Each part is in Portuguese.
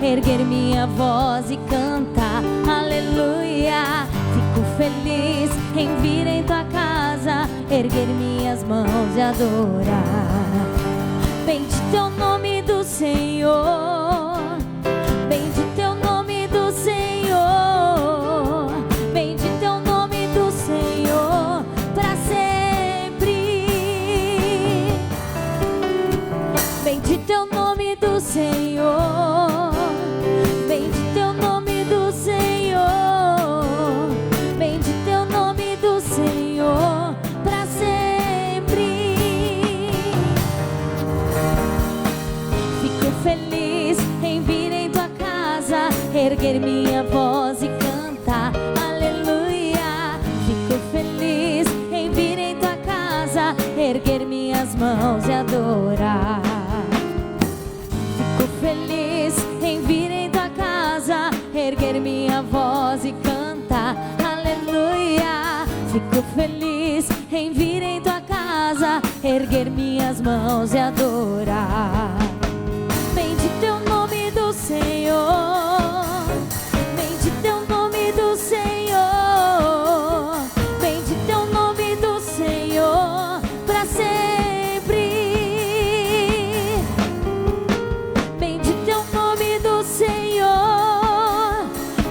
erguer minha voz e cantar aleluia. Fico feliz em vir em tua casa, erguer minhas mãos e adorar. Bendito é o nome do Senhor, bendito é o nome do Senhor, bendito é o nome do Senhor para sempre. Bendito é o nome do Senhor, bendito é o nome do Senhor, bendito é o nome do Senhor para sempre. Fico feliz em vir em tua casa, erguer minha voz e cantar aleluia. Fico feliz em vir em tua casa, erguer minhas mãos e adorar. Fico feliz em vir em tua casa, erguer minha voz e cantar aleluia. Fico feliz em vir em tua casa, erguer minhas mãos e adorar. Bendito é o nome do Senhor, bendito é o nome do Senhor, bendito é o nome do Senhor para sempre. Bendito é o nome do Senhor,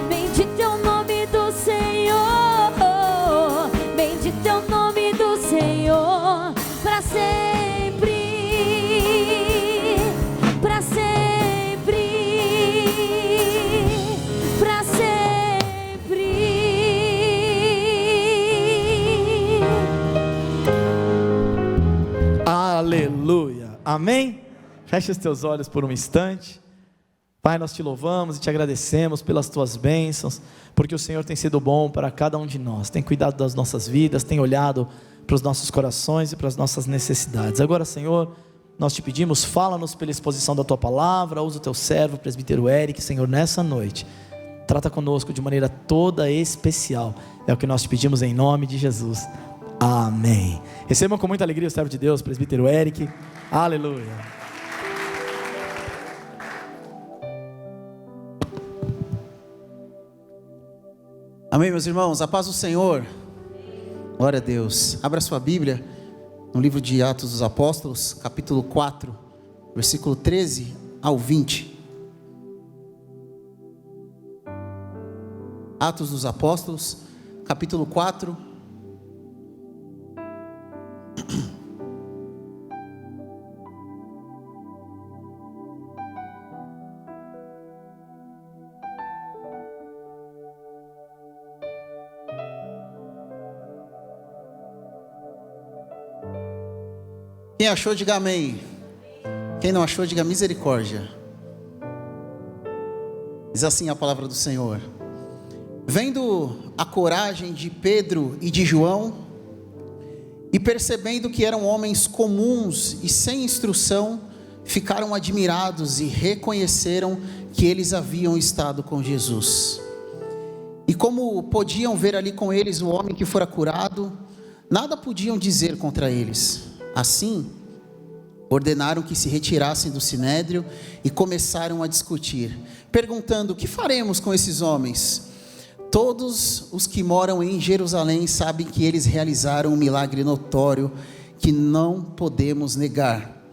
bendito é o nome do Senhor, bendito é o nome do Senhor para sempre, para sempre, para sempre. Aleluia, amém? Feche os teus olhos por um instante. Pai, nós te louvamos e te agradecemos pelas tuas bênçãos, porque o Senhor tem sido bom para cada um de nós, tem cuidado das nossas vidas, tem olhado para os nossos corações e para as nossas necessidades. Agora, Senhor, nós te pedimos, fala-nos pela exposição da tua palavra, usa o teu servo, o presbítero Eric, Senhor, nessa noite, trata conosco de maneira toda especial, é o que nós te pedimos em nome de Jesus, amém. Recebam com muita alegria o servo de Deus, presbítero Eric, aleluia. Amém, meus irmãos, a paz do Senhor, glória a Deus. Abra sua Bíblia no livro de Atos dos Apóstolos, capítulo 4, versículo 13 ao 20. Atos dos Apóstolos, capítulo 4. Quem achou, diga amém. Quem não achou, diga misericórdia. Diz assim a palavra do Senhor: vendo a coragem de Pedro e de João, e percebendo que eram homens comuns e sem instrução, ficaram admirados e reconheceram que eles haviam estado com Jesus. E como podiam ver ali com eles o homem que fora curado, nada podiam dizer contra eles. Assim, ordenaram que se retirassem do sinédrio e começaram a discutir, perguntando: o que faremos com esses homens? Todos os que moram em Jerusalém sabem que eles realizaram um milagre notório que não podemos negar.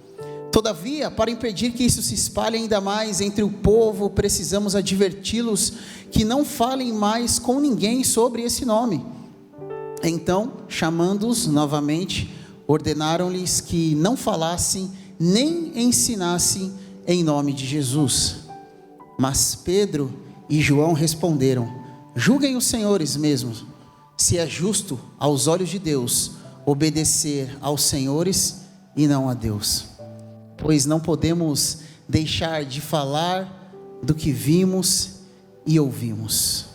Todavia, para impedir que isso se espalhe ainda mais entre o povo, precisamos adverti-los que não falem mais com ninguém sobre esse nome. Então, chamando-os novamente, ordenaram-lhes que não falassem nem ensinassem em nome de Jesus. Mas Pedro e João responderam: julguem os senhores mesmos, se é justo aos olhos de Deus obedecer aos senhores e não a Deus. Pois não podemos deixar de falar do que vimos e ouvimos.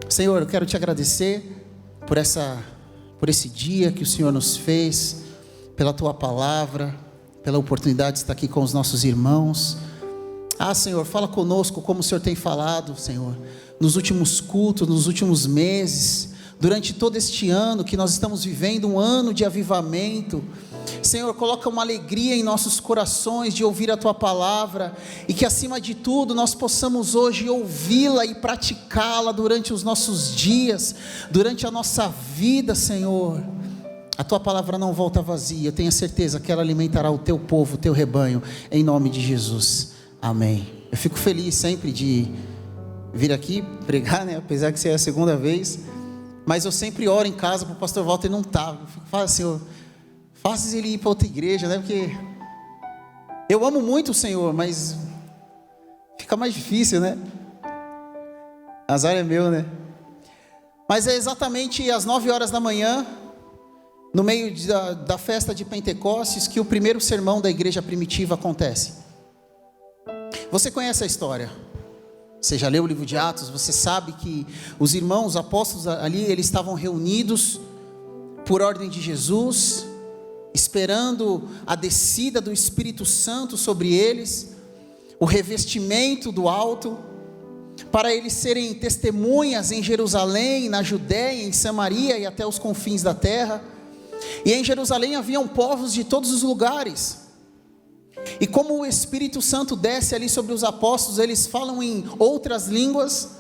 Senhor, eu quero te agradecer por esse dia que o Senhor nos fez, pela tua palavra, pela oportunidade de estar aqui com os nossos irmãos. Senhor, fala conosco como o Senhor tem falado, Senhor, nos últimos cultos, nos últimos meses, durante todo este ano que nós estamos vivendo, um ano de avivamento. Senhor, coloca uma alegria em nossos corações de ouvir a Tua palavra, e que acima de tudo nós possamos hoje ouvi-la e praticá-la durante os nossos dias, durante a nossa vida, Senhor. A Tua palavra não volta vazia, tenha certeza que ela alimentará o Teu povo, o Teu rebanho, em nome de Jesus, amém. Eu fico feliz sempre de vir aqui pregar, né? Apesar que seja a segunda vez, mas eu sempre oro em casa para o pastor Walter não estar. Eu fico falando, Senhor, faça ele ir para outra igreja, né? Porque eu amo muito o Senhor, mas fica mais difícil, né? Azar é meu, né? Mas é exatamente às 9 horas da manhã, no meio da festa de Pentecostes, que o primeiro sermão da igreja primitiva acontece. Você conhece a história? Você já leu o livro de Atos? Você sabe que os irmãos, os apóstolos ali, eles estavam reunidos por ordem de Jesus, esperando a descida do Espírito Santo sobre eles, o revestimento do alto, para eles serem testemunhas em Jerusalém, na Judéia, em Samaria e até os confins da terra. E em Jerusalém haviam povos de todos os lugares. E como o Espírito Santo desce ali sobre os apóstolos, eles falam em outras línguas,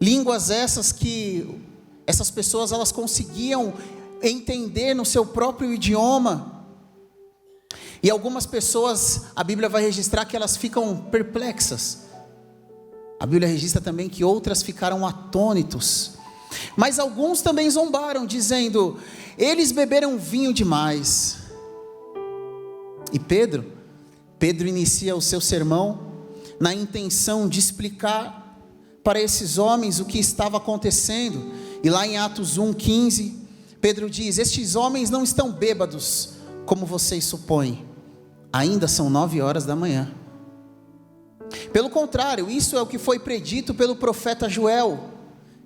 línguas essas que essas pessoas elas conseguiam entender no seu próprio idioma. E algumas pessoas, a Bíblia vai registrar que elas ficam perplexas. A Bíblia registra também que outras ficaram atônitos. Mas alguns também zombaram, dizendo: eles beberam vinho demais. E Pedro inicia o seu sermão na intenção de explicar para esses homens o que estava acontecendo. E lá em Atos 1:15, Pedro diz: estes homens não estão bêbados, como vocês supõem, ainda são 9 horas da manhã. Pelo contrário, isso é o que foi predito pelo profeta Joel,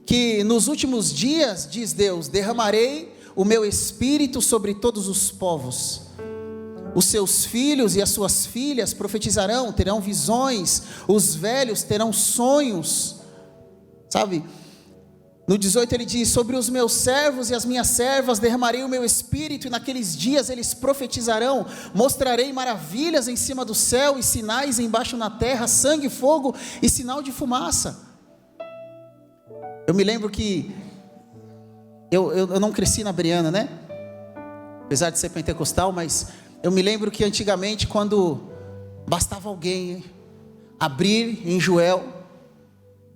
que nos últimos dias, diz Deus, derramarei o meu espírito sobre todos os povos. Os seus filhos e as suas filhas profetizarão, terão visões, os velhos terão sonhos. Sabe? No 18 ele diz: sobre os meus servos e as minhas servas derramarei o meu espírito, e naqueles dias eles profetizarão. Mostrarei maravilhas em cima do céu e sinais embaixo na terra, sangue, fogo e sinal de fumaça. Eu me lembro que eu não cresci na Briana, né? Apesar de ser pentecostal, mas eu me lembro que antigamente, quando bastava alguém abrir em Joel,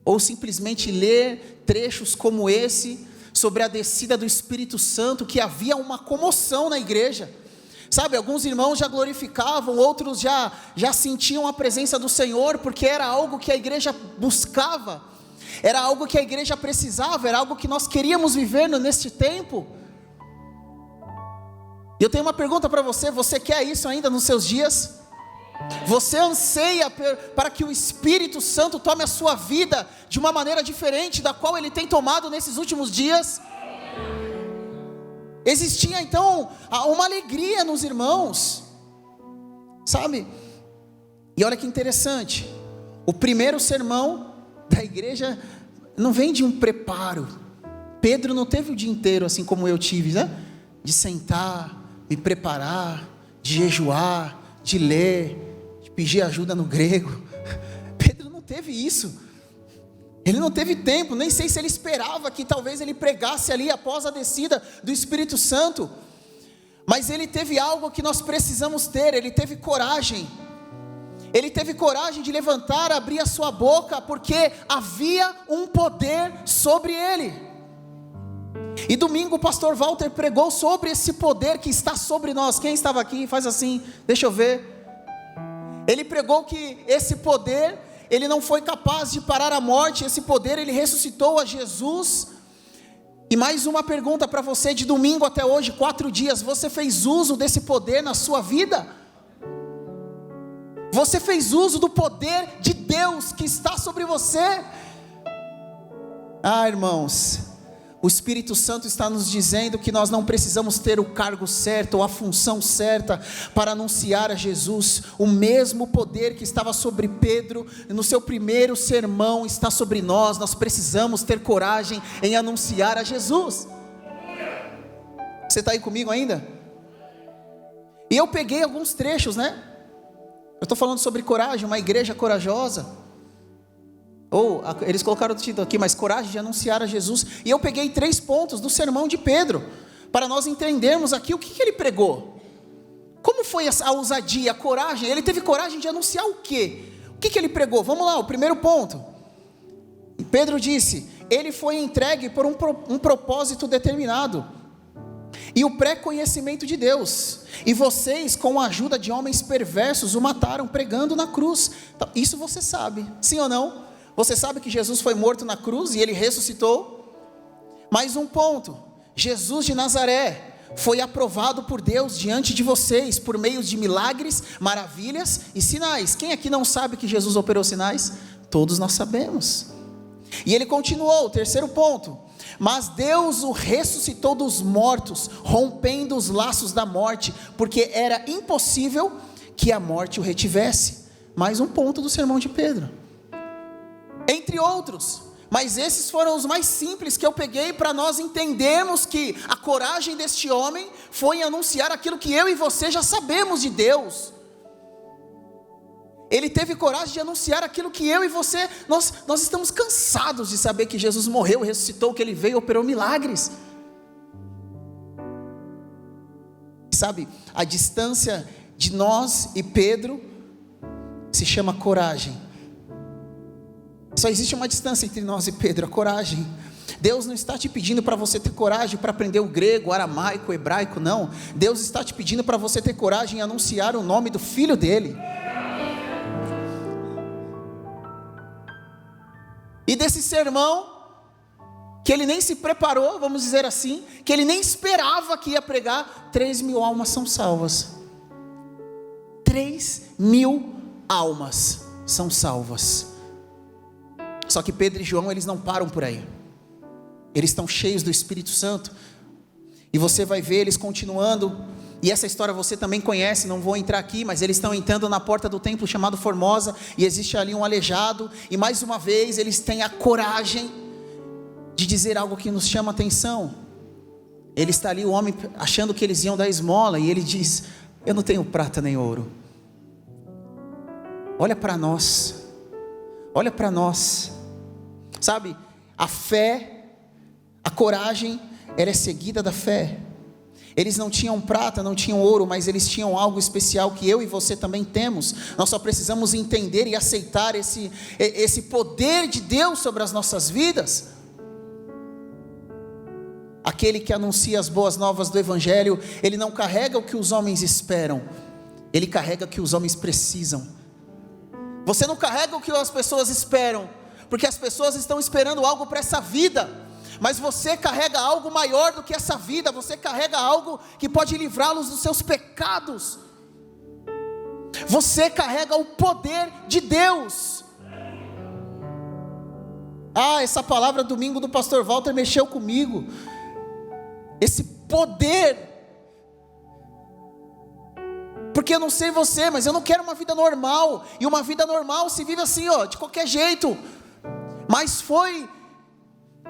ou simplesmente ler trechos como esse, sobre a descida do Espírito Santo, que havia uma comoção na igreja. Sabe, alguns irmãos já glorificavam, outros já sentiam a presença do Senhor, porque era algo que a igreja buscava, era algo que a igreja precisava, era algo que nós queríamos viver neste tempo. E eu tenho uma pergunta para você: você quer isso ainda nos seus dias? Você anseia para que o Espírito Santo tome a sua vida de uma maneira diferente da qual ele tem tomado nesses últimos dias? Existia então uma alegria nos irmãos, sabe? E olha que interessante, o primeiro sermão da igreja não vem de um preparo. Pedro não teve o dia inteiro, assim como eu tive, né? De sentar, me preparar, de jejuar, de ler, de pedir ajuda no grego. Pedro não teve isso. Ele não teve tempo, nem sei se ele esperava que talvez ele pregasse ali após a descida do Espírito Santo. Mas ele teve algo que nós precisamos ter, ele teve coragem. Ele teve coragem de levantar, abrir a sua boca, porque havia um poder sobre ele. E domingo o pastor Walter pregou sobre esse poder que está sobre nós. Quem estava aqui? Faz assim, deixa eu ver. Ele pregou que esse poder, ele não foi capaz de parar a morte. Esse poder, ele ressuscitou a Jesus. E mais uma pergunta para você, de domingo até hoje, 4 dias, você fez uso desse poder na sua vida? Você fez uso do poder de Deus que está sobre você? Ah, irmãos, O Espírito Santo está nos dizendo que nós não precisamos ter o cargo certo ou a função certa para anunciar a Jesus. O mesmo poder que estava sobre Pedro no seu primeiro sermão está sobre nós. Nós precisamos ter coragem em anunciar a Jesus. Você está aí comigo ainda? E eu peguei alguns trechos, né? Eu estou falando sobre coragem, uma igreja corajosa. Ou, eles colocaram o título aqui, mas coragem de anunciar a Jesus. E eu peguei 3 pontos do sermão de Pedro, para nós entendermos aqui o que ele pregou. Como foi a ousadia, a coragem? Ele teve coragem de anunciar o quê? O que ele pregou? Vamos lá, o primeiro ponto. Pedro disse, ele foi entregue por um propósito determinado. E o pré-conhecimento de Deus. E vocês, com a ajuda de homens perversos, o mataram pregando na cruz. Então, isso você sabe, sim ou não? Você sabe que Jesus foi morto na cruz e ele ressuscitou? Mais um ponto: Jesus de Nazaré foi aprovado por Deus diante de vocês, por meio de milagres, maravilhas e sinais. Quem aqui não sabe que Jesus operou sinais? Todos nós sabemos. E ele continuou, o terceiro ponto: mas Deus o ressuscitou dos mortos, rompendo os laços da morte, porque era impossível que a morte o retivesse. Mais um ponto do sermão de Pedro. Entre outros, mas esses foram os mais simples que eu peguei para nós entendermos que a coragem deste homem foi em anunciar aquilo que eu e você já sabemos de Deus. Ele teve coragem de anunciar aquilo que eu e você, nós estamos cansados de saber que Jesus morreu, ressuscitou, que ele veio e operou milagres. Sabe, a distância de nós e Pedro se chama coragem. Só existe uma distância entre nós e Pedro, a coragem. Deus não está te pedindo para você ter coragem para aprender o grego, o aramaico, o hebraico, não. Deus está te pedindo para você ter coragem em anunciar o nome do Filho dele. E desse sermão, que ele nem se preparou, vamos dizer assim, que ele nem esperava que ia pregar, 3.000 almas são salvas. 3.000 almas são salvas. Só que Pedro e João, eles não param por aí. Eles estão cheios do Espírito Santo. E você vai ver eles continuando. E essa história você também conhece, não vou entrar aqui, mas eles estão entrando na porta do templo chamado Formosa, e existe ali um aleijado, e mais uma vez eles têm a coragem de dizer algo que nos chama a atenção. Ele está ali, o homem, achando que eles iam dar esmola, e ele diz: eu não tenho prata nem ouro. Olha para nós. Olha para nós. Sabe, a fé, a coragem, ela é seguida da fé. Eles não tinham prata, não tinham ouro, mas eles tinham algo especial que eu e você também temos. Nós só precisamos entender e aceitar esse poder de Deus sobre as nossas vidas. Aquele que anuncia as boas novas do Evangelho, ele não carrega o que os homens esperam, ele carrega o que os homens precisam. Você não carrega o que as pessoas esperam, porque as pessoas estão esperando algo para essa vida, mas você carrega algo maior do que essa vida. Você carrega algo que pode livrá-los dos seus pecados. Você carrega o poder de Deus. Essa palavra domingo do pastor Walter mexeu comigo. Esse poder. Porque eu não sei você, mas eu não quero uma vida normal. E uma vida normal se vive assim, de qualquer jeito. Mas foi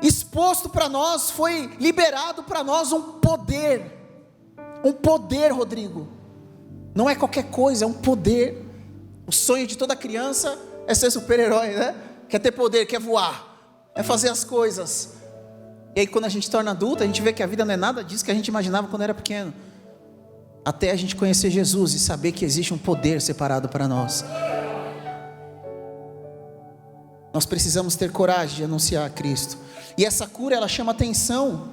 exposto para nós, foi liberado para nós um poder. Um poder, Rodrigo. Não é qualquer coisa, é um poder. O sonho de toda criança é ser super-herói, né? Quer ter poder, quer voar, é fazer as coisas. E aí quando a gente torna adulto, a gente vê que a vida não é nada disso que a gente imaginava quando era pequeno. Até a gente conhecer Jesus e saber que existe um poder separado para nós. Nós precisamos ter coragem de anunciar a Cristo. E essa cura, ela chama a atenção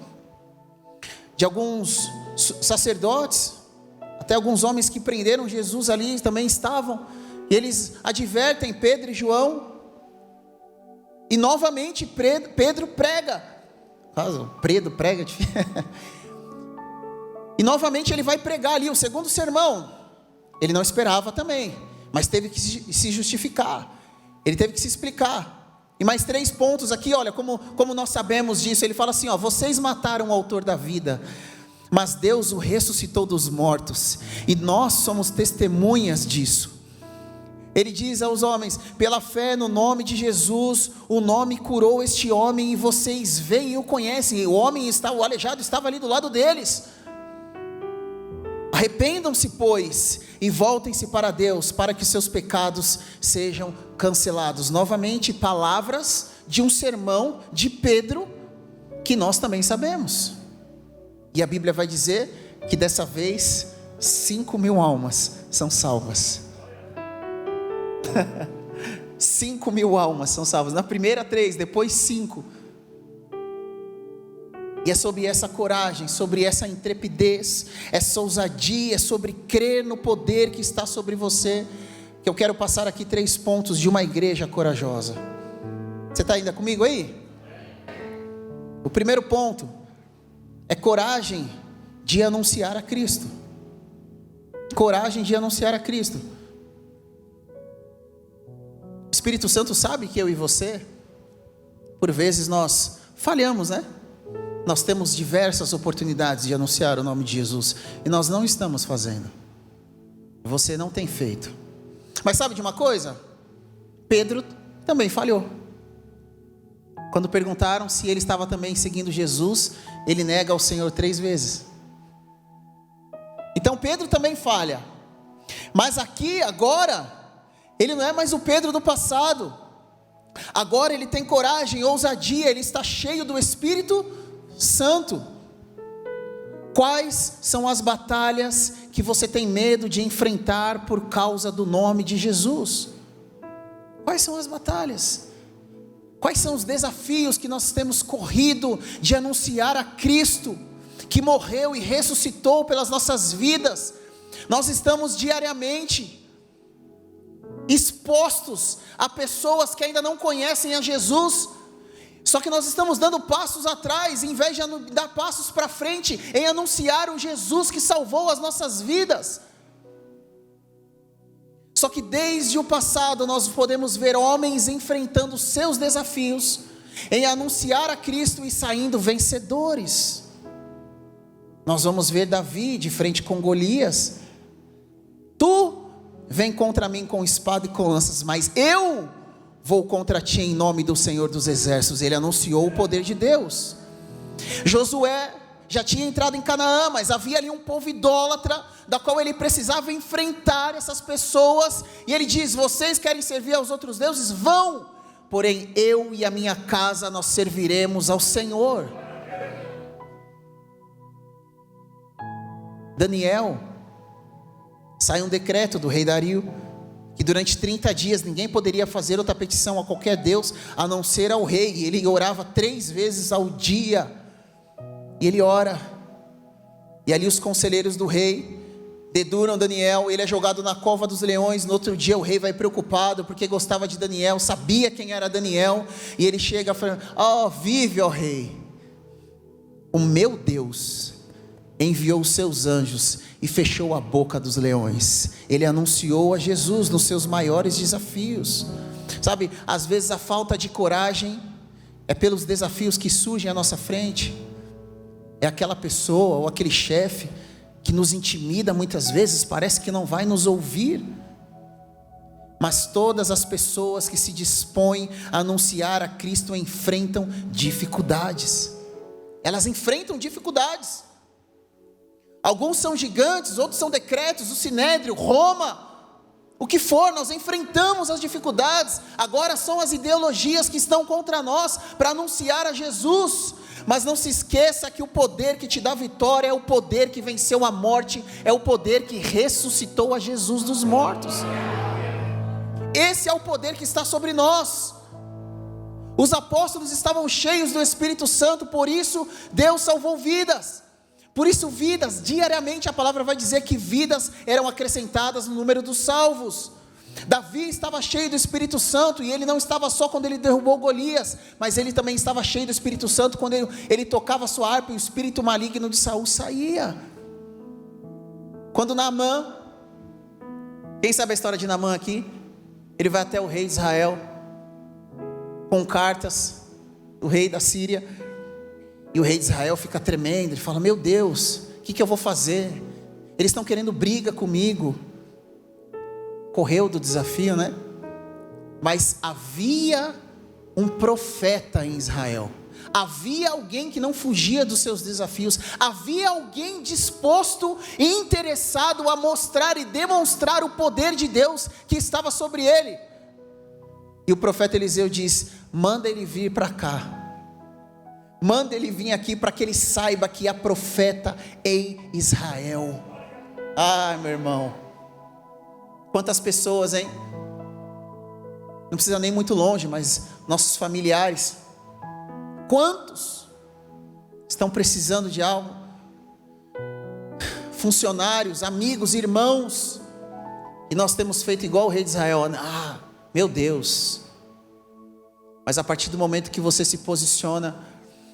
de alguns sacerdotes, até alguns homens que prenderam Jesus ali também estavam. E eles advertem Pedro e João. E novamente Pedro prega. Pedro prega. E novamente ele vai pregar ali o segundo sermão. Ele não esperava também, mas teve que se justificar. Ele teve que se explicar. E mais 3 pontos aqui, olha, como nós sabemos disso. Ele fala assim, ó: vocês mataram o autor da vida, mas Deus o ressuscitou dos mortos, e nós somos testemunhas disso. Ele diz aos homens: pela fé no nome de Jesus, o nome curou este homem, e vocês veem e o conhecem. E o aleijado estava ali do lado deles. Arrependam-se, pois, e voltem-se para Deus, para que seus pecados sejam cancelados. Novamente, palavras de um sermão de Pedro, que nós também sabemos. E a Bíblia vai dizer que dessa vez 5.000 almas são salvas. 5.000 almas são salvas. Na primeira 3, depois 5. E é sobre essa coragem, sobre essa intrepidez, essa ousadia, sobre crer no poder que está sobre você, que eu quero passar aqui 3 pontos de uma igreja corajosa. Você está ainda comigo aí? O primeiro ponto é coragem de anunciar a Cristo. Coragem de anunciar a Cristo. O Espírito Santo sabe que eu e você, por vezes nós falhamos, né? Nós temos diversas oportunidades de anunciar o nome de Jesus, e nós não estamos fazendo. Você não tem feito. Mas sabe de uma coisa? Pedro também falhou. Quando perguntaram se ele estava também seguindo Jesus, ele nega ao Senhor 3 vezes. Então Pedro também falha. Mas aqui, agora, ele não é mais o Pedro do passado. Agora ele tem coragem, ousadia, ele está cheio do Espírito Santo. Quais são as batalhas que você tem medo de enfrentar por causa do nome de Jesus? Quais são as batalhas? Quais são os desafios que nós temos corrido de anunciar a Cristo, que morreu e ressuscitou pelas nossas vidas? Nós estamos diariamente expostos a pessoas que ainda não conhecem a Jesus, só que nós estamos dando passos atrás, em vez de dar passos para frente, em anunciar o Jesus que salvou as nossas vidas. Só que desde o passado nós podemos ver homens enfrentando seus desafios, em anunciar a Cristo e saindo vencedores. Nós vamos ver Davi de frente com Golias: tu vem contra mim com espada e com lanças, mas eu vou contra ti em nome do Senhor dos Exércitos. Ele anunciou o poder de Deus. Josué já tinha entrado em Canaã, mas havia ali um povo idólatra, da qual ele precisava enfrentar essas pessoas, e ele diz: vocês querem servir aos outros deuses? Vão, porém eu e a minha casa, nós serviremos ao Senhor. Daniel, sai um decreto do rei Dario, que durante 30 dias ninguém poderia fazer outra petição a qualquer Deus, a não ser ao rei, e ele orava 3 vezes ao dia, e ele ora, e ali os conselheiros do rei deduram Daniel, ele é jogado na cova dos leões. No outro dia o rei vai preocupado, porque gostava de Daniel, sabia quem era Daniel, e ele chega falando: ó, vive, ó rei, o meu Deus enviou os seus anjos e fechou a boca dos leões. Ele anunciou a Jesus nos seus maiores desafios. Sabe, às vezes a falta de coragem é pelos desafios que surgem à nossa frente. É aquela pessoa ou aquele chefe que nos intimida muitas vezes, parece que não vai nos ouvir. Mas todas as pessoas que se dispõem a anunciar a Cristo enfrentam dificuldades. Elas enfrentam dificuldades. Alguns são gigantes, outros são decretos, o Sinédrio, Roma, o que for, nós enfrentamos as dificuldades. Agora são as ideologias que estão contra nós para anunciar a Jesus. Mas não se esqueça que o poder que te dá vitória é o poder que venceu a morte, é o poder que ressuscitou a Jesus dos mortos. Esse é o poder que está sobre nós. Os apóstolos estavam cheios do Espírito Santo, por isso Deus salvou vidas. Por isso vidas, diariamente a palavra vai dizer que vidas eram acrescentadas no número dos salvos. Davi estava cheio do Espírito Santo, e ele não estava só quando ele derrubou Golias, mas ele também estava cheio do Espírito Santo quando ele tocava a sua harpa e o espírito maligno de Saul saía. Quando Naamã, quem sabe a história de Naamã aqui? Ele vai até o rei de Israel, com cartas do rei da Síria. E o rei de Israel fica tremendo, ele fala: meu Deus, o que eu vou fazer? Eles estão querendo briga comigo. Correu do desafio, né? Mas havia um profeta em Israel. Havia alguém que não fugia dos seus desafios. Havia alguém disposto e interessado a mostrar e demonstrar o poder de Deus que estava sobre ele. E o profeta Eliseu diz: manda ele vir para cá. Manda ele vir aqui para que ele saiba que há profeta em Israel. Ah, meu irmão, quantas pessoas, hein? Não precisa nem muito longe, mas nossos familiares, quantos estão precisando de algo? Funcionários, amigos, irmãos, e nós temos feito igual o rei de Israel. Ah, meu Deus. Mas a partir do momento que você se posiciona,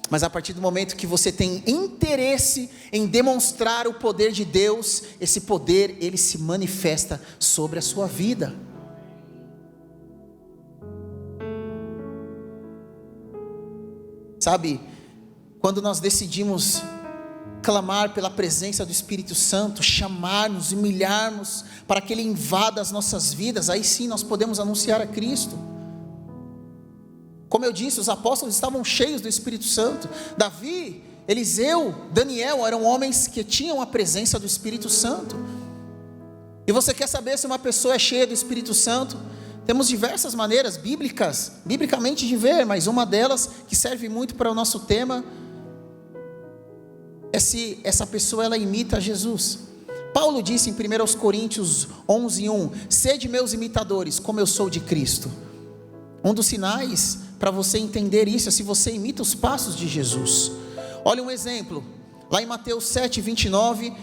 mas a partir do momento que você tem interesse em demonstrar o poder de Deus, esse poder, ele se manifesta sobre a sua vida. Sabe, quando nós decidimos clamar pela presença do Espírito Santo, chamar-nos, humilharmos, para que Ele invada as nossas vidas, aí sim nós podemos anunciar a Cristo. Como eu disse, os apóstolos estavam cheios do Espírito Santo. Davi, Eliseu, Daniel eram homens que tinham a presença do Espírito Santo. E você quer saber se uma pessoa é cheia do Espírito Santo? Temos diversas maneiras biblicamente de ver, mas uma delas que serve muito para o nosso tema é se essa pessoa ela imita Jesus. Paulo disse em 1 Coríntios 11:1: sede meus imitadores, como eu sou de Cristo. Um dos sinais para você entender isso é se você imita os passos de Jesus. Olha um exemplo, lá em Mateus 7:29,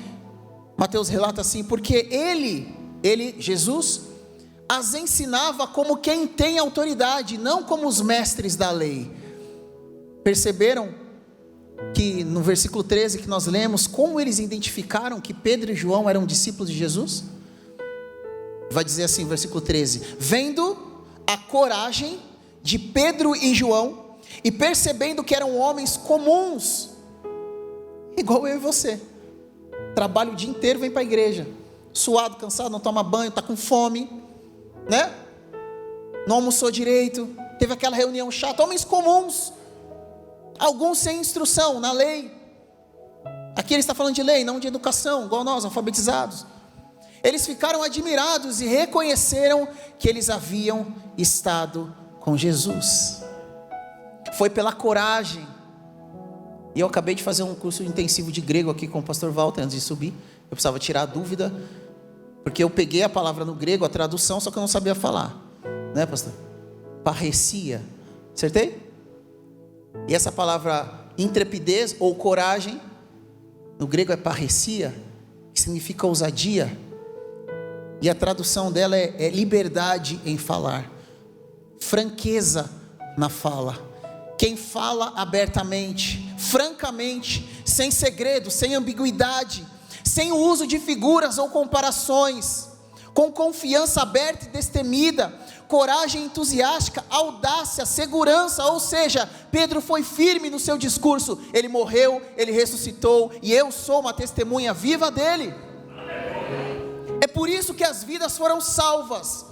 Mateus relata assim: porque ele, Jesus, as ensinava como quem tem autoridade, não como os mestres da lei. Perceberam que no versículo 13 que nós lemos, como eles identificaram que Pedro e João eram discípulos de Jesus? Vai dizer assim, versículo 13: vendo a coragem de Pedro e João, e percebendo que eram homens comuns, igual eu e você, trabalha o dia inteiro, vem para a igreja, suado, cansado, não toma banho, está com fome, né? Não almoçou direito, teve aquela reunião chata, homens comuns, alguns sem instrução na lei. Aqui ele está falando de lei, não de educação, igual nós, alfabetizados. Eles ficaram admirados e reconheceram que eles haviam estado com Jesus. Foi pela coragem. E eu acabei de fazer um curso intensivo de grego aqui com o pastor Walter antes de subir. Eu precisava tirar a dúvida, porque eu peguei a palavra no grego, a tradução, só que eu não sabia falar, né, pastor? Parresia, acertei? E essa palavra intrepidez ou coragem, no grego é parresia, que significa ousadia, e a tradução dela é liberdade em falar, franqueza na fala. Quem fala abertamente, francamente, sem segredo, sem ambiguidade, sem o uso de figuras ou comparações, com confiança aberta e destemida, coragem entusiástica, audácia, segurança. Ou seja, Pedro foi firme no seu discurso. Ele morreu, ele ressuscitou, e eu sou uma testemunha viva dele. É por isso que as vidas foram salvas.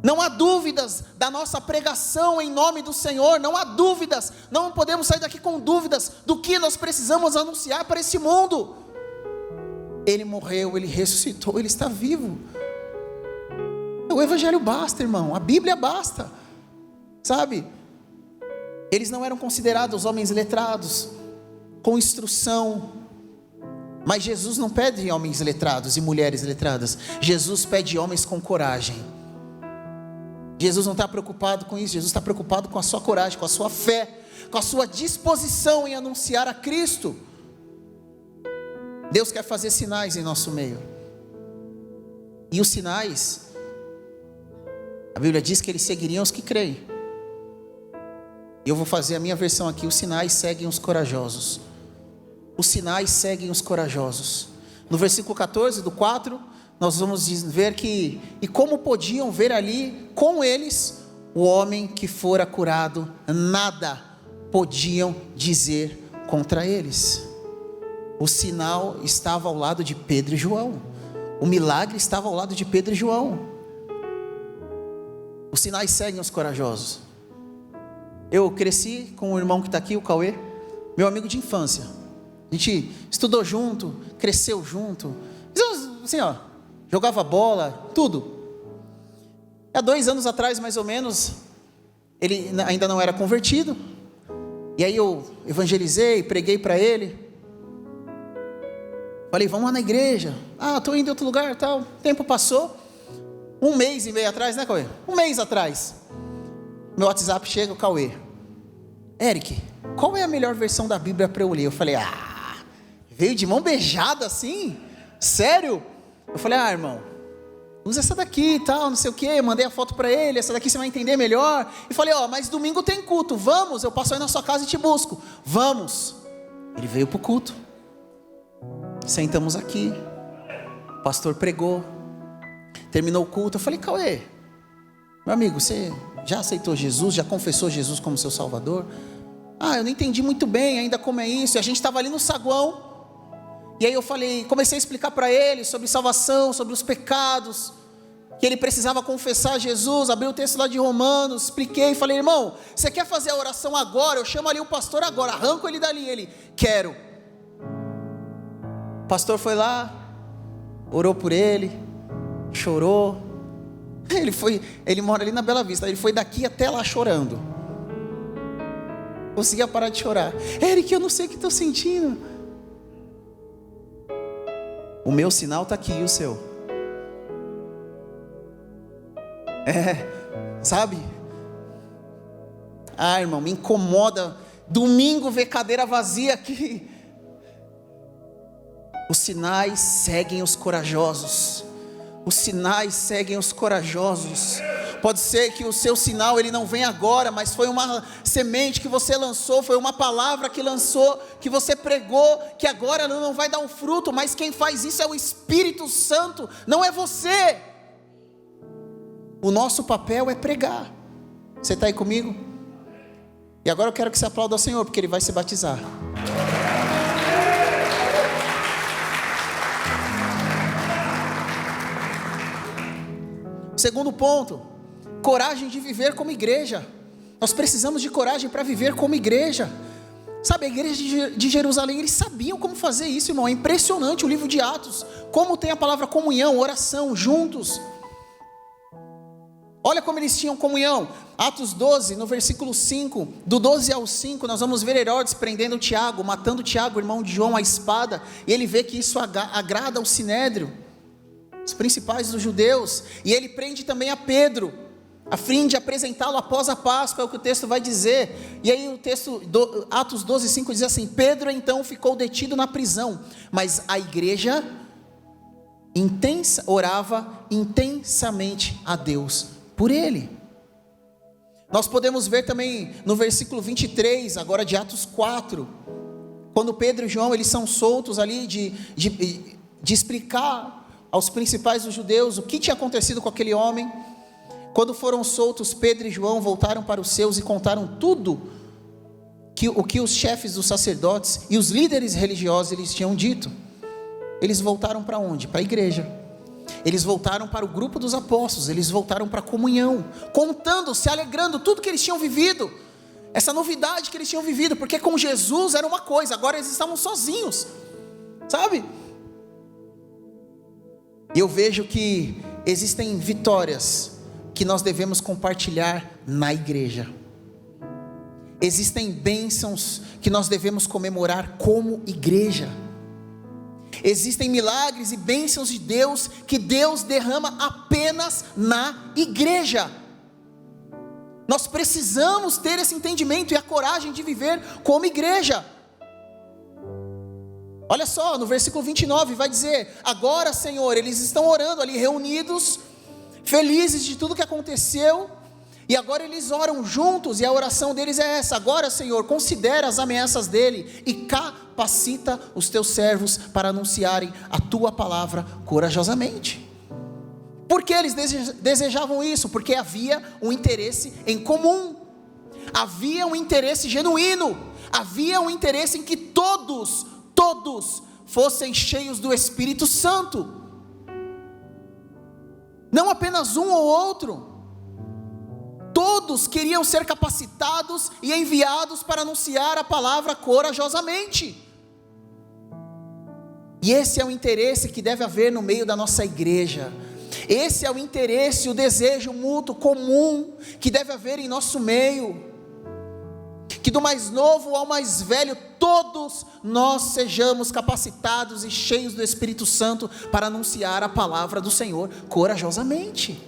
Não há dúvidas da nossa pregação em nome do Senhor. Não há dúvidas, não podemos sair daqui com dúvidas do que nós precisamos anunciar para esse mundo. Ele morreu, ele ressuscitou, ele está vivo. O evangelho basta, irmão, a Bíblia basta, sabe? Eles não eram considerados homens letrados, com instrução, mas Jesus não pede homens letrados e mulheres letradas. Jesus pede homens com coragem. Jesus não está preocupado com isso. Jesus está preocupado com a sua coragem, com a sua fé, com a sua disposição em anunciar a Cristo. Deus quer fazer sinais em nosso meio, e os sinais, a Bíblia diz que eles seguiriam os que creem. E eu vou fazer a minha versão aqui: os sinais seguem os corajosos. Os sinais seguem os corajosos. No versículo 14 do 4, nós vamos ver que, e como podiam ver ali com eles o homem que fora curado, nada podiam dizer contra eles. O sinal estava ao lado de Pedro e João. O milagre estava ao lado de Pedro e João. Os sinais seguem os corajosos. Eu cresci com um irmão que está aqui, o Cauê, meu amigo de infância. A gente estudou junto, cresceu junto. Assim, ó, jogava bola, tudo. Há 2 anos atrás, mais ou menos, ele ainda não era convertido. E aí eu evangelizei, preguei para ele. Falei, vamos lá na igreja. Estou indo em outro lugar, tal. O tempo passou. 1 mês e meio atrás, né, Cauê? 1 mês atrás. Meu WhatsApp chega, o Cauê. Eric, qual é a melhor versão da Bíblia para eu ler? Eu falei, veio de mão beijada assim? Sério? Eu falei, irmão, usa essa daqui e tal, não sei o que. Mandei a foto para ele, essa daqui você vai entender melhor. E falei, mas domingo tem culto, vamos, eu passo aí na sua casa e te busco. Vamos. Ele veio para o culto. Sentamos aqui, o pastor pregou, terminou o culto. Eu falei, Cauê, meu amigo, você já aceitou Jesus, já confessou Jesus como seu Salvador? Eu não entendi muito bem ainda como é isso. E a gente estava ali no saguão, e aí eu comecei a explicar para ele sobre salvação, sobre os pecados, que ele precisava confessar Jesus. Abri o texto lá de Romanos, expliquei, falei, irmão, você quer fazer a oração agora? Eu chamo ali o pastor agora, arranco ele dali. Ele, quero. O pastor foi lá, orou por ele, chorou. Ele mora ali na Bela Vista, ele foi daqui até lá chorando. Conseguia parar de chorar. Eric, eu não sei o que estou sentindo. O meu sinal está aqui, e o seu? Sabe? Irmão, me incomoda domingo ver cadeira vazia aqui. Os sinais seguem os corajosos. Os sinais seguem os corajosos. Pode ser que o seu sinal ele não venha agora, mas foi uma semente que você lançou, foi uma palavra que lançou, que você pregou, que agora não vai dar um fruto, mas quem faz isso é o Espírito Santo, não é você. O nosso papel é pregar. Você está aí comigo? E agora eu quero que você aplaude ao Senhor, porque Ele vai se batizar. Segundo ponto, coragem de viver como igreja. Nós precisamos de coragem para viver como igreja. Sabe, a igreja de Jerusalém, eles sabiam como fazer isso, irmão. É impressionante o livro de Atos, como tem a palavra comunhão, oração, juntos. Olha como eles tinham comunhão. Atos 12, no versículo 5, do 12 ao 5, nós vamos ver Herodes prendendo Tiago, matando Tiago, irmão de João, à espada. E ele vê que isso agrada ao sinédrio, os principais dos judeus, e ele prende também a Pedro, a fim de apresentá-lo após a Páscoa, é o que o texto vai dizer. E aí o texto, Atos 12, 5 diz assim: Pedro então ficou detido na prisão, mas a igreja orava intensamente a Deus por ele. Nós podemos ver também no versículo 23, agora de Atos 4, quando Pedro e João, eles são soltos ali de explicar aos principais dos judeus o que tinha acontecido com aquele homem. Quando foram soltos, Pedro e João voltaram para os seus e contaram tudo o que os chefes dos sacerdotes e os líderes religiosos eles tinham dito. Eles voltaram para onde? Para a igreja. Eles voltaram para o grupo dos apóstolos, eles voltaram para a comunhão, contando, se alegrando, tudo que eles tinham vivido, essa novidade que eles tinham vivido, porque com Jesus era uma coisa, agora eles estavam sozinhos, sabe? E eu vejo que existem vitórias que nós devemos compartilhar na igreja. Existem bênçãos que nós devemos comemorar como igreja. Existem milagres e bênçãos de Deus que Deus derrama apenas na igreja. Nós precisamos ter esse entendimento e a coragem de viver como igreja. Olha só, no versículo 29 vai dizer: agora, Senhor, eles estão orando ali reunidos, felizes de tudo que aconteceu, e agora eles oram juntos, e a oração deles é essa: agora, Senhor, considera as ameaças dele e capacita os teus servos para anunciarem a tua palavra corajosamente. Por que eles desejavam isso? Porque havia um interesse em comum, havia um interesse genuíno, havia um interesse em que todos fossem cheios do Espírito Santo, não apenas um ou outro. Todos queriam ser capacitados e enviados para anunciar a palavra corajosamente. E esse é o interesse que deve haver no meio da nossa igreja. Esse é o interesse, o desejo mútuo, comum, que deve haver em nosso meio. Que do mais novo ao mais velho, todos nós sejamos capacitados e cheios do Espírito Santo para anunciar a palavra do Senhor corajosamente.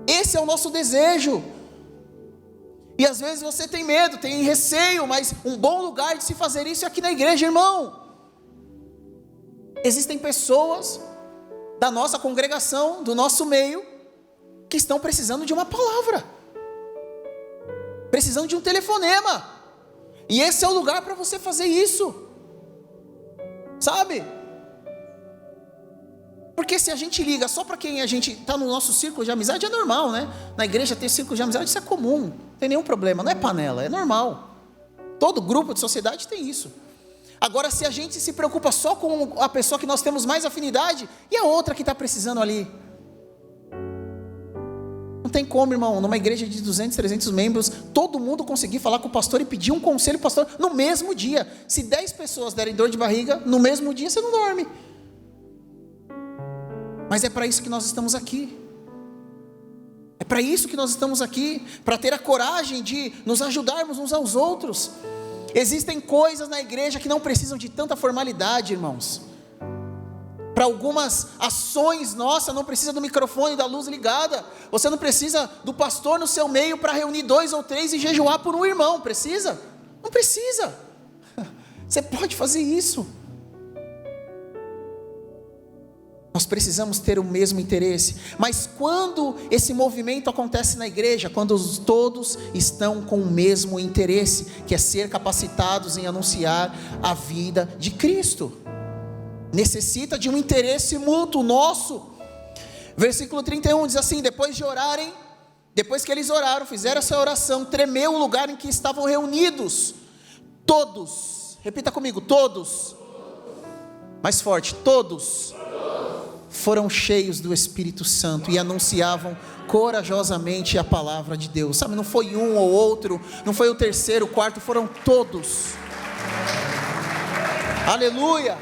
Esse é o nosso desejo. E às vezes você tem medo, tem receio, mas um bom lugar de se fazer isso é aqui na igreja, irmão. Existem pessoas da nossa congregação, do nosso meio, que estão precisando de uma palavra, precisando de um telefonema, e esse é o lugar para você fazer isso, sabe? Porque se a gente liga só para quem a gente está no nosso círculo de amizade, é normal, né? Na igreja ter círculo de amizade, isso é comum, não tem nenhum problema, não é panela, é normal. Todo grupo de sociedade tem isso. Agora, se a gente se preocupa só com a pessoa que nós temos mais afinidade, e a outra que está precisando ali? Não tem como, irmão, numa igreja de 200, 300 membros, todo mundo conseguir falar com o pastor e pedir um conselho para o pastor no mesmo dia. Se 10 pessoas derem dor de barriga, no mesmo dia você não dorme. Mas é para isso que nós estamos aqui. É para isso que nós estamos aqui, para ter a coragem de nos ajudarmos uns aos outros. Existem coisas na igreja que não precisam de tanta formalidade, irmãos. Para algumas ações nossas, não precisa do microfone, da luz ligada. Você não precisa do pastor no seu meio para reunir 2 ou 3 e jejuar por um irmão. Precisa? Não precisa. Você pode fazer isso. Nós precisamos ter o mesmo interesse. Mas quando esse movimento acontece na igreja, quando todos estão com o mesmo interesse, que é ser capacitados em anunciar a vida de Cristo, necessita de um interesse mútuo nosso. Versículo 31 diz assim: depois de orarem, depois que eles oraram, fizeram essa oração, tremeu o lugar em que estavam reunidos. Todos, repita comigo, todos, mais forte, todos foram cheios do Espírito Santo e anunciavam corajosamente a palavra de Deus. Sabe, não foi um ou outro, não foi o terceiro, o quarto, foram todos. Aleluia.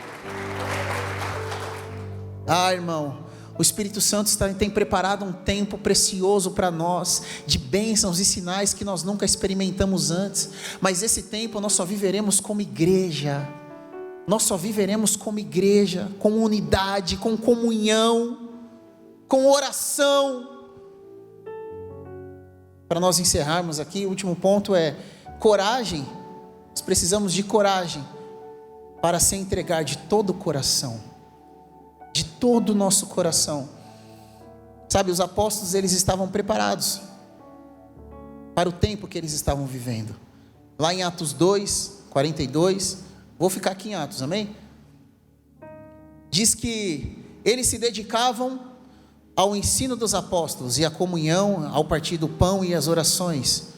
Ah, irmão, o Espírito Santo tem preparado um tempo precioso para nós, de bênçãos e sinais que nós nunca experimentamos antes, mas esse tempo nós só viveremos como igreja. Nós só viveremos como igreja, com unidade, com comunhão, com oração. Para nós encerrarmos aqui, o último ponto é coragem. Nós precisamos de coragem para se entregar de todo o coração, de todo o nosso coração. Sabe, os apóstolos, eles estavam preparados para o tempo que eles estavam vivendo. Lá em Atos 2, 42... Vou ficar aqui em Atos, amém? Diz que eles se dedicavam ao ensino dos apóstolos e à comunhão, ao partir do pão e às orações.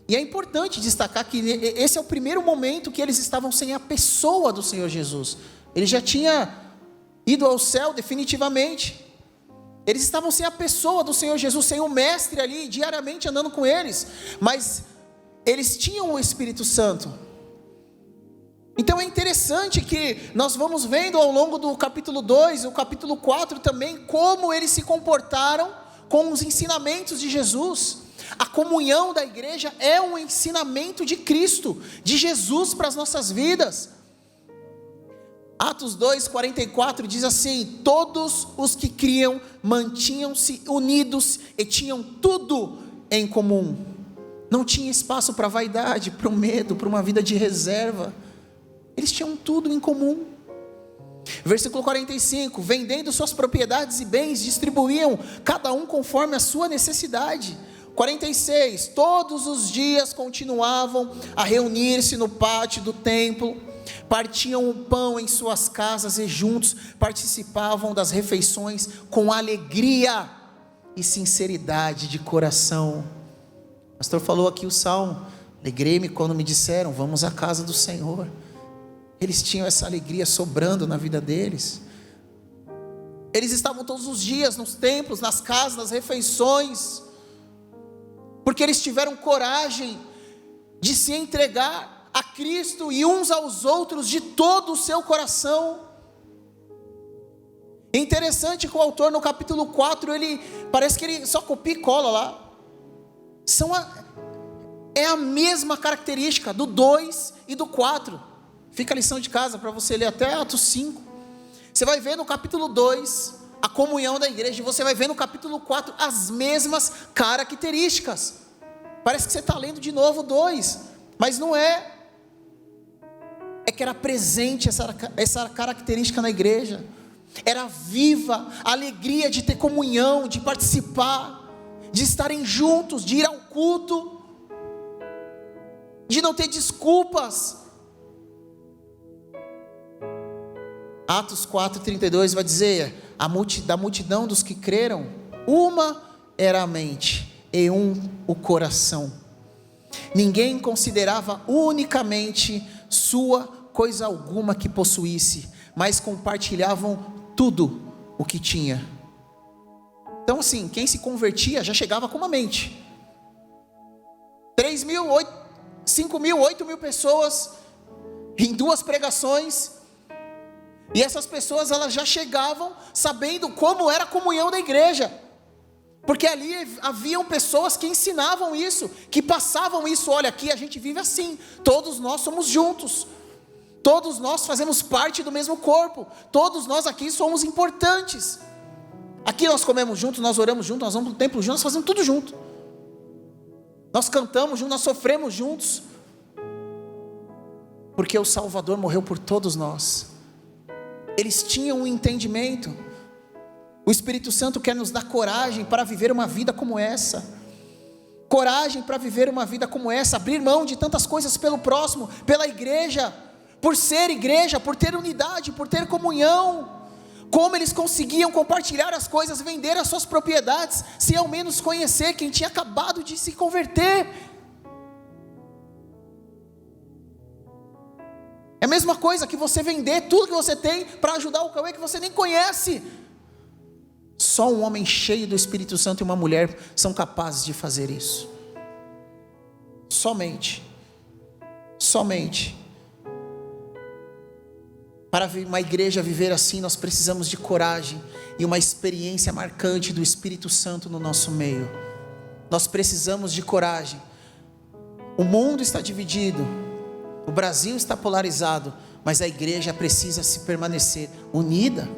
E é importante destacar que esse é o primeiro momento que eles estavam sem a pessoa do Senhor Jesus. Ele já tinha ido ao céu definitivamente. Eles estavam sem a pessoa do Senhor Jesus, sem o mestre ali, diariamente andando com eles. Mas eles tinham o Espírito Santo. Então é interessante que nós vamos vendo ao longo do capítulo 2, o capítulo 4 também, como eles se comportaram com os ensinamentos de Jesus. A comunhão da igreja é um ensinamento de Cristo, de Jesus para as nossas vidas. Atos 2, 44 diz assim: todos os que criam mantinham-se unidos e tinham tudo em comum. Não tinha espaço para vaidade, para o medo, para uma vida de reserva. Eles tinham tudo em comum. Versículo 45, vendendo suas propriedades e bens, distribuíam cada um conforme a sua necessidade. 46, todos os dias continuavam a reunir-se no pátio do templo, partiam o pão em suas casas e juntos participavam das refeições com alegria e sinceridade de coração. O pastor falou aqui o salmo: alegrei-me quando me disseram, vamos à casa do Senhor. Eles tinham essa alegria sobrando na vida deles. Eles estavam todos os dias nos templos, nas casas, nas refeições, porque eles tiveram coragem de se entregar a Cristo e uns aos outros de todo o seu coração. É interessante que o autor no capítulo 4, ele parece que ele só copia e cola lá. É a mesma característica do 2 e do 4. Fica a lição de casa para você ler até Atos 5. Você vai ver no capítulo 2 a comunhão da igreja, e você vai ver no capítulo 4 as mesmas características. Parece que você está lendo de novo o 2, mas não é. É que era presente essa característica na igreja. Era viva a alegria de ter comunhão, de participar, de estarem juntos, de ir ao culto, de não ter desculpas. Atos 4:32 vai dizer: da multidão dos que creram, uma era a mente e o coração. Ninguém considerava unicamente sua coisa alguma que possuísse, mas compartilhavam tudo o que tinha. Então assim, quem se convertia já chegava com uma mente. 3 mil, 5 mil, 8 mil pessoas em 2 pregações. E essas pessoas, elas já chegavam sabendo como era a comunhão da igreja, porque ali haviam pessoas que ensinavam isso, que passavam isso. Olha, aqui a gente vive assim, todos nós somos juntos, todos nós fazemos parte do mesmo corpo, todos nós aqui somos importantes. Aqui nós comemos juntos, nós oramos juntos, nós vamos para o templo juntos, nós fazemos tudo junto, nós cantamos juntos, nós sofremos juntos, porque o Salvador morreu por todos nós. Eles tinham um entendimento. O Espírito Santo quer nos dar coragem para viver uma vida como essa. Coragem para viver uma vida como essa. Abrir mão de tantas coisas pelo próximo, pela igreja. Por ser igreja, por ter unidade, por ter comunhão. Como eles conseguiam compartilhar as coisas, vender as suas propriedades, sem ao menos conhecer quem tinha acabado de se converter. É a mesma coisa que você vender tudo que você tem para ajudar o Cauê que você nem conhece. Só um homem cheio do Espírito Santo e uma mulher são capazes de fazer isso. Somente. Para uma igreja viver assim, nós precisamos de coragem e uma experiência marcante do Espírito Santo no nosso meio. Nós precisamos de coragem. O mundo está dividido, o Brasil está polarizado, mas a igreja precisa se permanecer unida.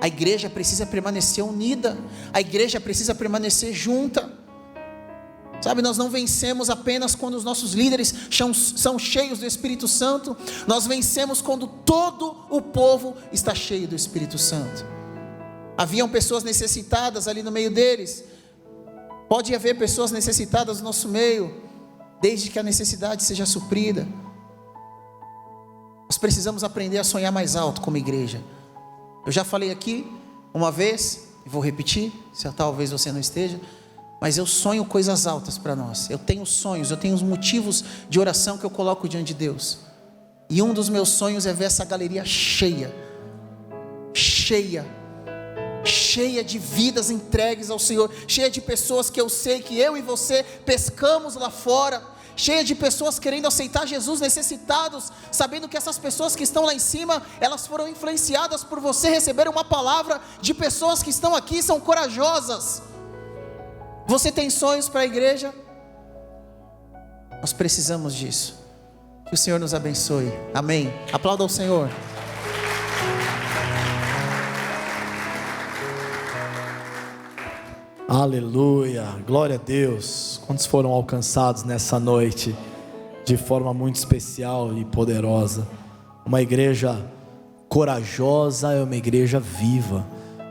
A igreja precisa permanecer unida. A igreja precisa permanecer junta. Sabe, nós não vencemos apenas quando os nossos líderes são cheios do Espírito Santo. Nós vencemos quando todo o povo está cheio do Espírito Santo. Haviam pessoas necessitadas ali no meio deles. Pode haver pessoas necessitadas no nosso meio, desde que a necessidade seja suprida. Nós precisamos aprender a sonhar mais alto como igreja. Eu já falei aqui uma vez, e vou repetir, se talvez você não esteja, mas eu sonho coisas altas para nós. Eu tenho sonhos, eu tenho os motivos de oração que eu coloco diante de Deus. E um dos meus sonhos é ver essa galeria cheia de vidas entregues ao Senhor, cheia de pessoas que eu sei que eu e você pescamos lá fora, cheia de pessoas querendo aceitar Jesus, necessitados, sabendo que essas pessoas que estão lá em cima, elas foram influenciadas por você, receberam uma palavra de pessoas que estão aqui, são corajosas. Você tem sonhos para a igreja? Nós precisamos disso. Que o Senhor nos abençoe. Amém. Aplauda ao Senhor. Aleluia, glória a Deus. Quantos foram alcançados nessa noite de forma muito especial e poderosa? Uma igreja corajosa é uma igreja viva.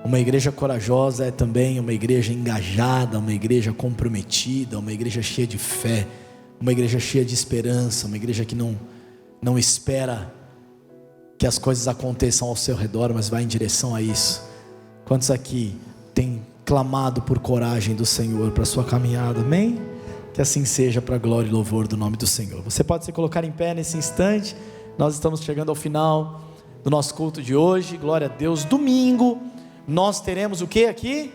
Uma igreja corajosa é também uma igreja engajada, uma igreja comprometida, uma igreja cheia de fé, uma igreja cheia de esperança, uma igreja que não não espera que as coisas aconteçam ao seu redor, mas vai em direção a isso. Quantos aqui têm clamado por coragem do Senhor para a sua caminhada? Amém? Que assim seja, para a glória e louvor do nome do Senhor. Você pode se colocar em pé nesse instante. Nós estamos chegando ao final do nosso culto de hoje. Glória a Deus. Domingo nós teremos o que aqui?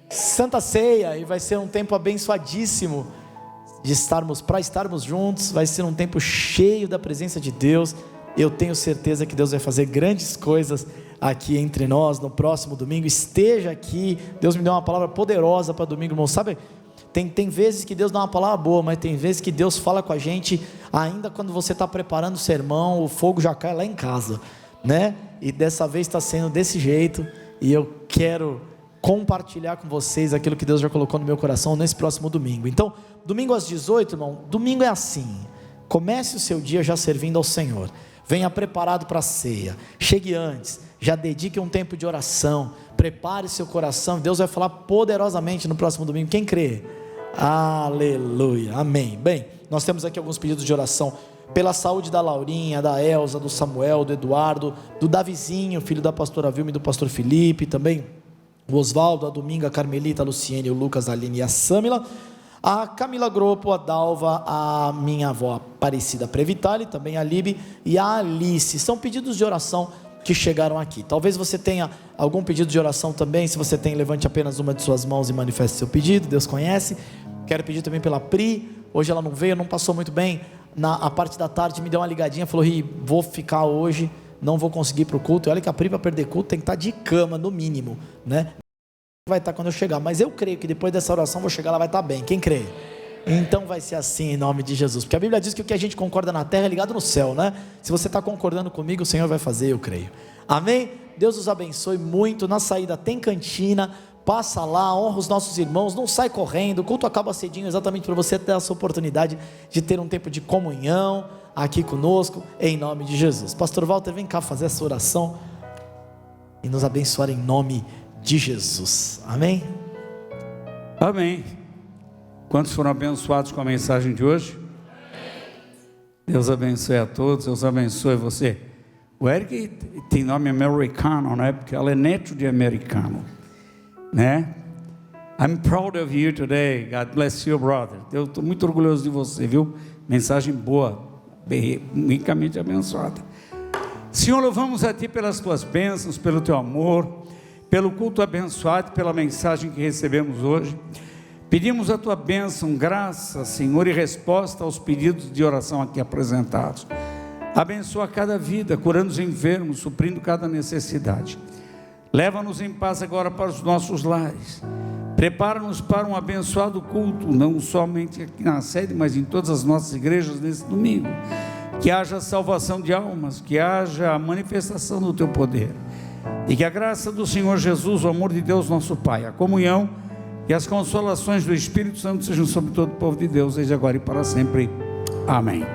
Santa Ceia, e vai ser um tempo abençoadíssimo para estarmos juntos. Vai ser um tempo cheio da presença de Deus. Eu tenho certeza que Deus vai fazer grandes coisas aqui entre nós no próximo domingo. Esteja aqui. Deus me deu uma palavra poderosa para domingo, irmão. Sabe, tem vezes que Deus dá uma palavra boa, mas tem vezes que Deus fala com a gente ainda quando você está preparando o sermão. O fogo já cai lá em casa, né? E dessa vez está sendo desse jeito, e eu quero compartilhar com vocês aquilo que Deus já colocou no meu coração nesse próximo domingo. Então, domingo às 18, irmão, domingo é assim: comece o seu dia já servindo ao Senhor. Venha preparado para a ceia, chegue antes, já dedique um tempo de oração, prepare seu coração. Deus vai falar poderosamente no próximo domingo. Quem crê? Aleluia, amém. Bem, nós temos aqui alguns pedidos de oração pela saúde da Laurinha, da Elza, do Samuel, do Eduardo, do Davizinho, filho da pastora Vilma e do pastor Felipe, também o Osvaldo, a Dominga, a Carmelita, a Luciene, o Lucas, a Aline e a Sâmila, a Camila Gropo, a Dalva, a minha avó Aparecida Previtali, também a Libe e a Alice. São pedidos de oração que chegaram aqui. Talvez você tenha algum pedido de oração também. Se você tem, levante apenas uma de suas mãos e manifeste seu pedido. Deus conhece. Quero pedir também pela Pri. Hoje ela não veio, não passou muito bem a parte da tarde, me deu uma ligadinha, falou: Ri, vou ficar hoje, não vou conseguir ir para o culto. E olha que a Pri, para perder culto, tem que estar de cama no mínimo, né? Vai estar quando eu chegar, mas eu creio que depois dessa oração vou chegar, ela vai estar bem. Quem crê? Então vai ser assim em nome de Jesus, porque a Bíblia diz que o que a gente concorda na terra é ligado no céu, né? Se você está concordando comigo, o Senhor vai fazer, eu creio. Amém? Deus os abençoe muito. Na saída tem cantina, passa lá, honra os nossos irmãos, não sai correndo. O culto acaba cedinho, exatamente para você ter essa oportunidade de ter um tempo de comunhão aqui conosco, em nome de Jesus. Pastor Walter, vem cá fazer essa oração e nos abençoar em nome de Jesus. Amém? Amém. Quantos foram abençoados com a mensagem de hoje? Deus abençoe a todos. Deus abençoe você. O Eric tem nome americano, né? Porque ela é neto de americano, né? I'm proud of you today. God bless you, brother. Eu estou muito orgulhoso de você, viu? Mensagem boa, ricamente abençoada. Senhor, louvamos a Ti pelas Tuas bênçãos, pelo Teu amor, pelo culto abençoado, pela mensagem que recebemos hoje. Pedimos a Tua bênção, graça, Senhor, e resposta aos pedidos de oração aqui apresentados. Abençoa cada vida, curando os enfermos, suprindo cada necessidade. Leva-nos em paz agora para os nossos lares. Prepara-nos para um abençoado culto, não somente aqui na sede, mas em todas as nossas igrejas nesse domingo. Que haja salvação de almas, que haja a manifestação do Teu poder. E que a graça do Senhor Jesus, o amor de Deus nosso Pai, a comunhão e as consolações do Espírito Santo sejam sobre todo o povo de Deus, desde agora e para sempre. Amém.